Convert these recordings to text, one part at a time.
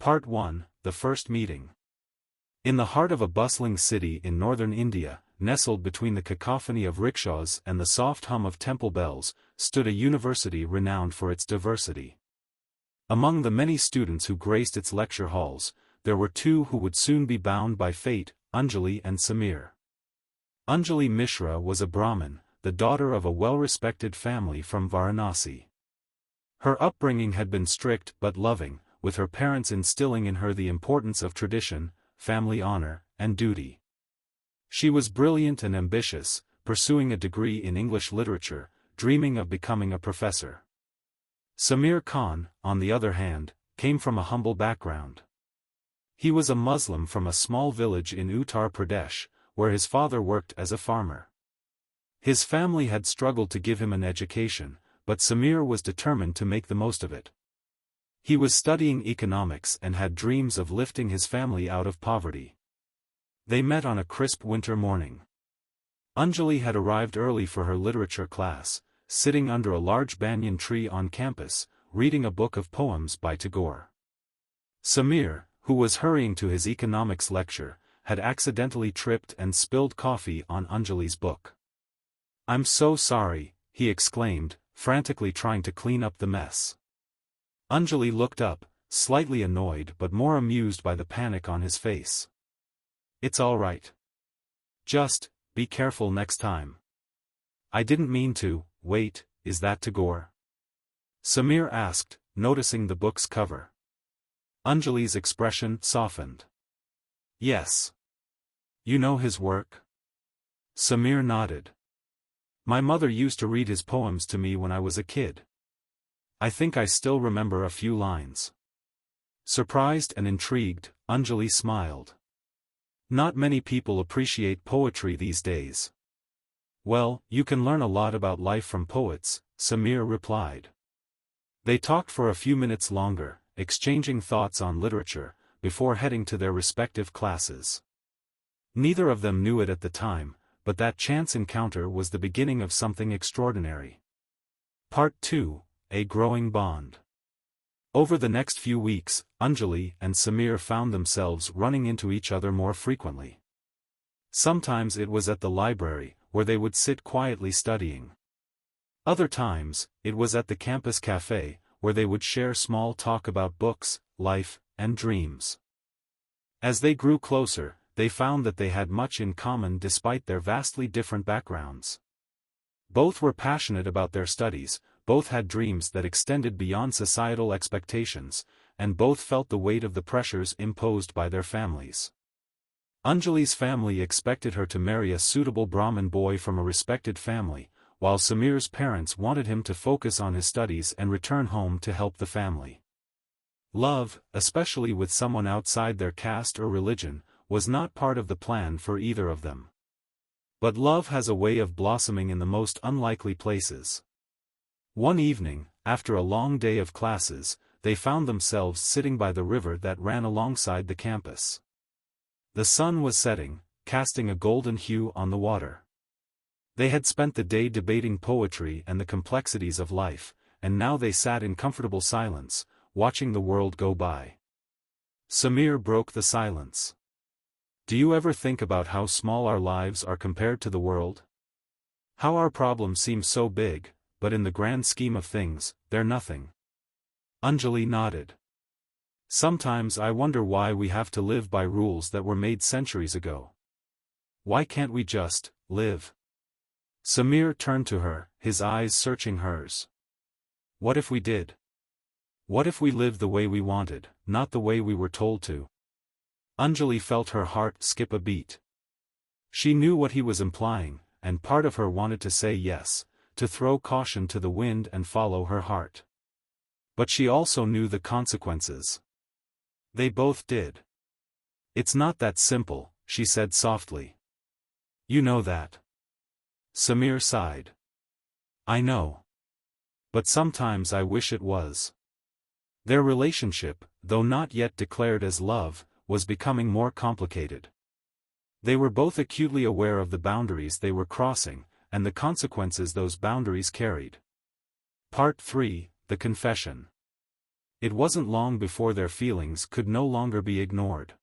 Part 1, The First Meeting. In the heart of a bustling city in northern India, nestled between the cacophony of rickshaws and the soft hum of temple bells, stood a university renowned for its diversity. Among the many students who graced its lecture halls, there were two who would soon be bound by fate, Anjali and Samir. Anjali Mishra was a Brahmin, the daughter of a well-respected family from Varanasi. Her upbringing had been strict but loving, with her parents instilling in her the importance of tradition, family honor, and duty. She was brilliant and ambitious, pursuing a degree in English literature, dreaming of becoming a professor. Samir Khan, on the other hand, came from a humble background. He was a Muslim from a small village in Uttar Pradesh, where his father worked as a farmer. His family had struggled to give him an education, but Samir was determined to make the most of it. He was studying economics and had dreams of lifting his family out of poverty. They met on a crisp winter morning. Anjali had arrived early for her literature class, sitting under a large banyan tree on campus, reading a book of poems by Tagore. Samir, who was hurrying to his economics lecture, had accidentally tripped and spilled coffee on Anjali's book. "I'm so sorry," he exclaimed, frantically trying to clean up the mess. Anjali looked up, slightly annoyed but more amused by the panic on his face. "It's all right. Just, be careful next time." "I didn't mean to." "Wait, is that Tagore?" Samir asked, noticing the book's cover. Anjali's expression softened. "Yes. You know his work?" Samir nodded. "My mother used to read his poems to me when I was a kid. I think I still remember a few lines." Surprised and intrigued, Anjali smiled. "Not many people appreciate poetry these days." "Well, you can learn a lot about life from poets," Samir replied. They talked for a few minutes longer, exchanging thoughts on literature, before heading to their respective classes. Neither of them knew it at the time, but that chance encounter was the beginning of something extraordinary. Part 2, A Growing Bond. Over the next few weeks, Anjali and Samir found themselves running into each other more frequently. Sometimes it was at the library, where they would sit quietly studying. Other times, it was at the campus cafe, where they would share small talk about books, life, and dreams. As they grew closer, they found that they had much in common despite their vastly different backgrounds. Both were passionate about their studies, both had dreams that extended beyond societal expectations, and both felt the weight of the pressures imposed by their families. Anjali's family expected her to marry a suitable Brahmin boy from a respected family, while Samir's parents wanted him to focus on his studies and return home to help the family. Love, especially with someone outside their caste or religion, was not part of the plan for either of them. But love has a way of blossoming in the most unlikely places. One evening, after a long day of classes, they found themselves sitting by the river that ran alongside the campus. The sun was setting, casting a golden hue on the water. They had spent the day debating poetry and the complexities of life, and now they sat in comfortable silence, watching the world go by. Samir broke the silence. "Do you ever think about how small our lives are compared to the world? How our problems seem so big, but in the grand scheme of things, they're nothing?" Anjali nodded. "Sometimes I wonder why we have to live by rules that were made centuries ago. Why can't we just live?" Samir turned to her, his eyes searching hers. "What if we did? What if we lived the way we wanted, not the way we were told to?" Anjali felt her heart skip a beat. She knew what he was implying, and part of her wanted to say yes, to throw caution to the wind and follow her heart. But she also knew the consequences. They both did. "It's not that simple," she said softly. "You know that." Samir sighed. "I know. But sometimes I wish it was." Their relationship, though not yet declared as love, was becoming more complicated. They were both acutely aware of the boundaries they were crossing, and the consequences those boundaries carried. Part 3, The Confession. It wasn't long before their feelings could no longer be ignored.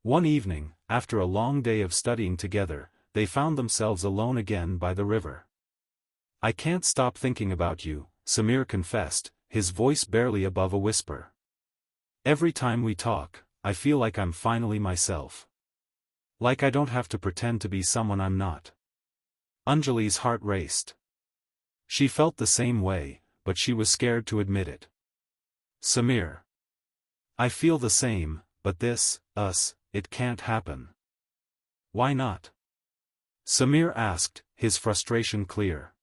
One evening, after a long day of studying together, they found themselves alone again by the river. "I can't stop thinking about you," Samir confessed, his voice barely above a whisper. "Every time we talk, I feel like I'm finally myself. Like I don't have to pretend to be someone I'm not." Anjali's heart raced. She felt the same way, but she was scared to admit it. "Samir. I feel the same, but it can't happen." "Why not?" Samir asked, his frustration clear.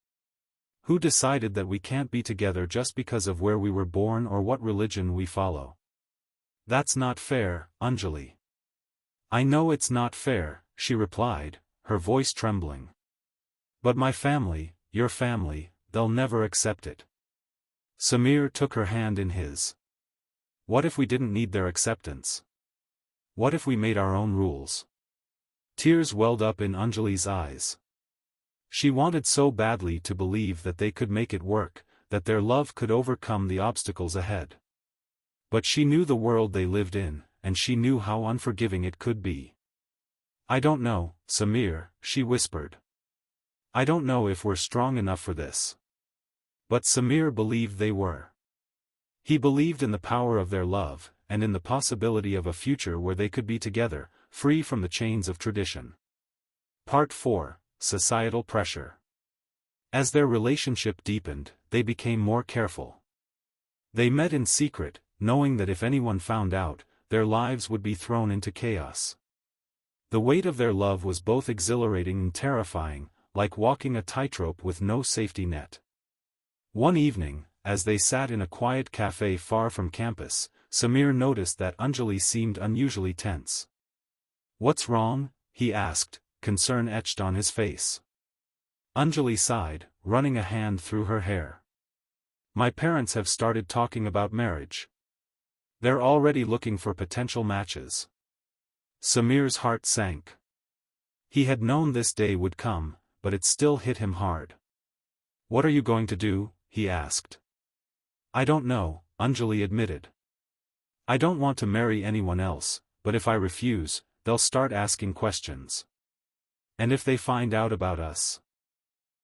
"Who decided that we can't be together just because of where we were born or what religion we follow? That's not fair, Anjali." "I know it's not fair," she replied, her voice trembling. "But my family, your family, they'll never accept it." Samir took her hand in his. "What if we didn't need their acceptance? What if we made our own rules?" Tears welled up in Anjali's eyes. She wanted so badly to believe that they could make it work, that their love could overcome the obstacles ahead. But she knew the world they lived in, and she knew how unforgiving it could be. "I don't know, Samir," she whispered. "I don't know if we're strong enough for this." But Samir believed they were. He believed in the power of their love, and in the possibility of a future where they could be together, free from the chains of tradition. Part 4. Societal Pressure. As their relationship deepened, they became more careful. They met in secret, knowing that if anyone found out, their lives would be thrown into chaos. The weight of their love was both exhilarating and terrifying, like walking a tightrope with no safety net. One evening, as they sat in a quiet cafe far from campus, Samir noticed that Anjali seemed unusually tense. "What's wrong?" he asked, concern etched on his face. Anjali sighed, running a hand through her hair. "My parents have started talking about marriage. They're already looking for potential matches." Samir's heart sank. He had known this day would come, but it still hit him hard. "What are you going to do?" he asked. "I don't know," Anjali admitted. "I don't want to marry anyone else, but if I refuse, they'll start asking questions. And if they find out about us?"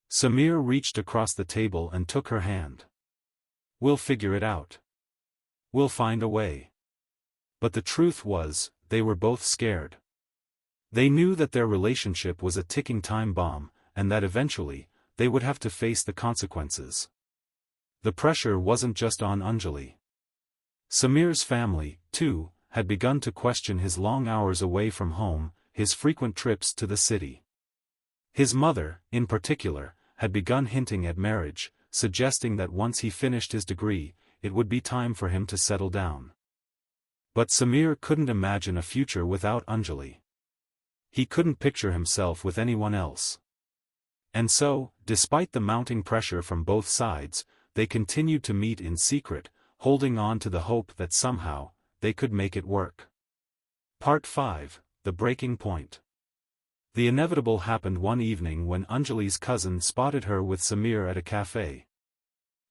Samir reached across the table and took her hand. "We'll figure it out. We'll find a way." But the truth was, they were both scared. They knew that their relationship was a ticking time bomb, and that eventually, they would have to face the consequences. The pressure wasn't just on Anjali. Samir's family, too, had begun to question his long hours away from home, his frequent trips to the city. His mother, in particular, had begun hinting at marriage, suggesting that once he finished his degree, it would be time for him to settle down. But Samir couldn't imagine a future without Anjali. He couldn't picture himself with anyone else. And so, despite the mounting pressure from both sides, they continued to meet in secret, holding on to the hope that somehow, they could make it work. Part 5. The Breaking Point. The inevitable happened one evening when Anjali's cousin spotted her with Samir at a cafe.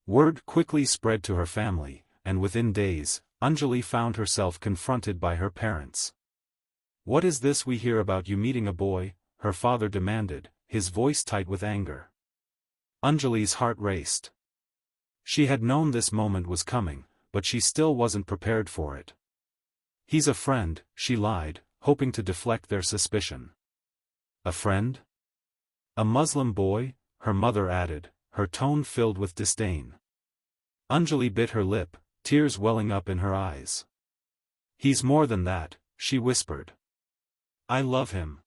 Word quickly spread to her family, and within days, Anjali found herself confronted by her parents. "What is this we hear about you meeting a boy?" her father demanded, his voice tight with anger. Anjali's heart raced. She had known this moment was coming, but she still wasn't prepared for it. "He's a friend," she lied, hoping to deflect their suspicion. "A friend? A Muslim boy?" her mother added, her tone filled with disdain. Anjali bit her lip, tears welling up in her eyes. "He's more than that," she whispered. "I love him."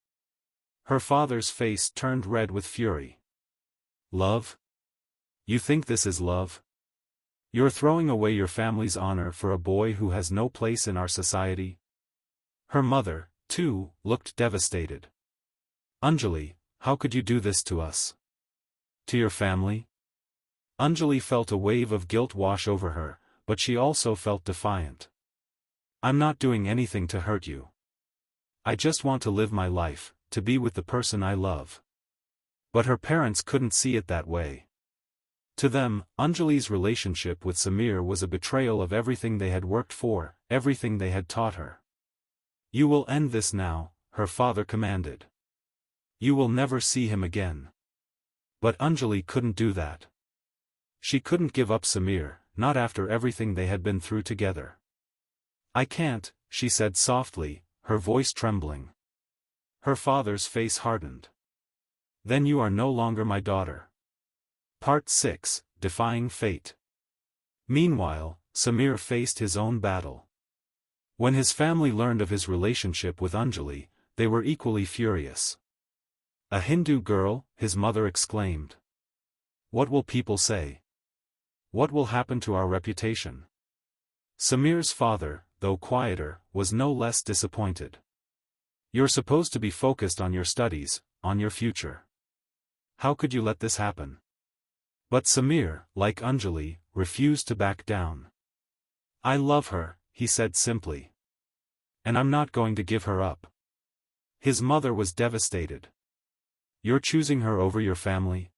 Her father's face turned red with fury. "Love? You think this is love? You're throwing away your family's honor for a boy who has no place in our society?" Her mother, too, looked devastated. "Anjali, how could you do this to us? To your family?" Anjali felt a wave of guilt wash over her, but she also felt defiant. "I'm not doing anything to hurt you. I just want to live my life, to be with the person I love." But her parents couldn't see it that way. To them, Anjali's relationship with Samir was a betrayal of everything they had worked for, everything they had taught her. "You will end this now," her father commanded. "You will never see him again." But Anjali couldn't do that. She couldn't give up Samir, not after everything they had been through together. "I can't," she said softly, her voice trembling. Her father's face hardened. "Then you are no longer my daughter." Part 6, Defying Fate. Meanwhile, Samir faced his own battle. When his family learned of his relationship with Anjali, they were equally furious. "A Hindu girl," his mother exclaimed. "What will people say? What will happen to our reputation?" Samir's father, though quieter, was no less disappointed. "You're supposed to be focused on your studies, on your future. How could you let this happen?" But Samir, like Anjali, refused to back down. "I love her," he said simply. "And I'm not going to give her up." His mother was devastated. "You're choosing her over your family?"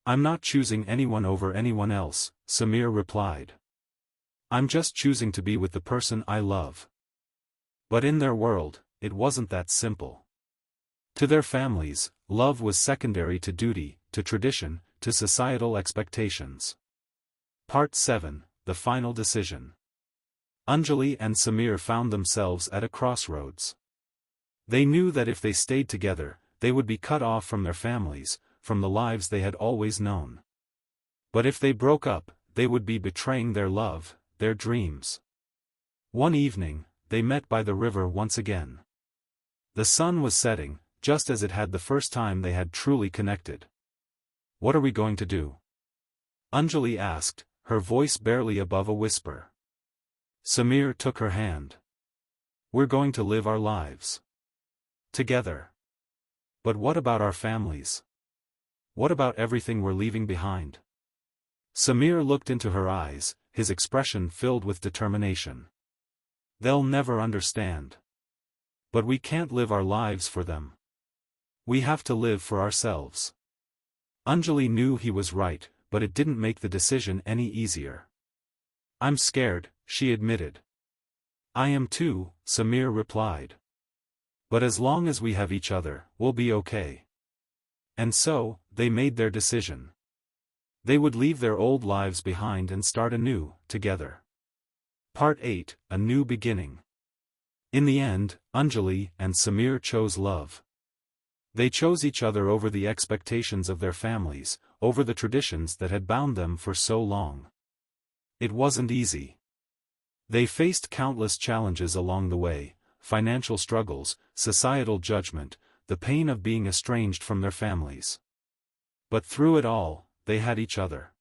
"I'm not choosing anyone over anyone else," Samir replied. "I'm just choosing to be with the person I love." But in their world, it wasn't that simple. To their families, love was secondary to duty, to tradition, to societal expectations. Part 7, The Final Decision. Anjali and Samir found themselves at a crossroads. They knew that if they stayed together, they would be cut off from their families, from the lives they had always known. But if they broke up, they would be betraying their love, their dreams. One evening, they met by the river once again. The sun was setting, just as it had the first time they had truly connected. "What are we going to do?" Anjali asked, her voice barely above a whisper. Samir took her hand. "We're going to live our lives together. But what about our families? What about everything we're leaving behind?" Samir looked into her eyes, his expression filled with determination. "They'll never understand. But we can't live our lives for them. We have to live for ourselves." Anjali knew he was right, but it didn't make the decision any easier. "I'm scared," she admitted. "I am too," Samir replied. "But as long as we have each other, we'll be okay." And so, they made their decision. They would leave their old lives behind and start anew, together. Part 8, A New Beginning. In the end, Anjali and Samir chose love. They chose each other over the expectations of their families, over the traditions that had bound them for so long. It wasn't easy. They faced countless challenges along the way: financial struggles, societal judgment, the pain of being estranged from their families. But through it all, they had each other.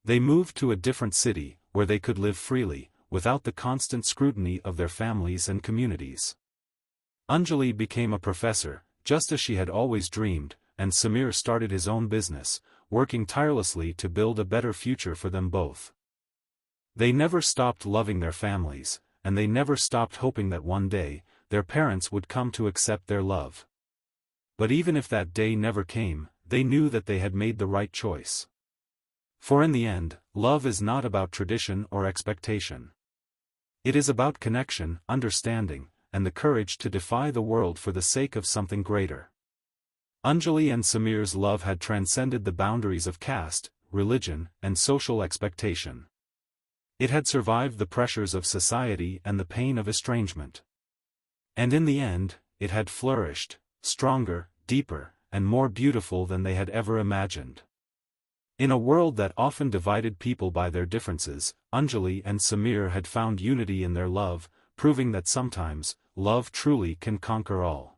They moved to a different city, where they could live freely, without the constant scrutiny of their families and communities. Anjali became a professor, just as she had always dreamed, and Samir started his own business, working tirelessly to build a better future for them both. They never stopped loving their families, and they never stopped hoping that one day, their parents would come to accept their love. But even if that day never came, they knew that they had made the right choice. For in the end, love is not about tradition or expectation. It is about connection, understanding, and the courage to defy the world for the sake of something greater. Anjali and Samir's love had transcended the boundaries of caste, religion, and social expectation. It had survived the pressures of society and the pain of estrangement. And in the end, it had flourished, stronger, deeper, and more beautiful than they had ever imagined. In a world that often divided people by their differences, Anjali and Samir had found unity in their love, proving that sometimes, love truly can conquer all.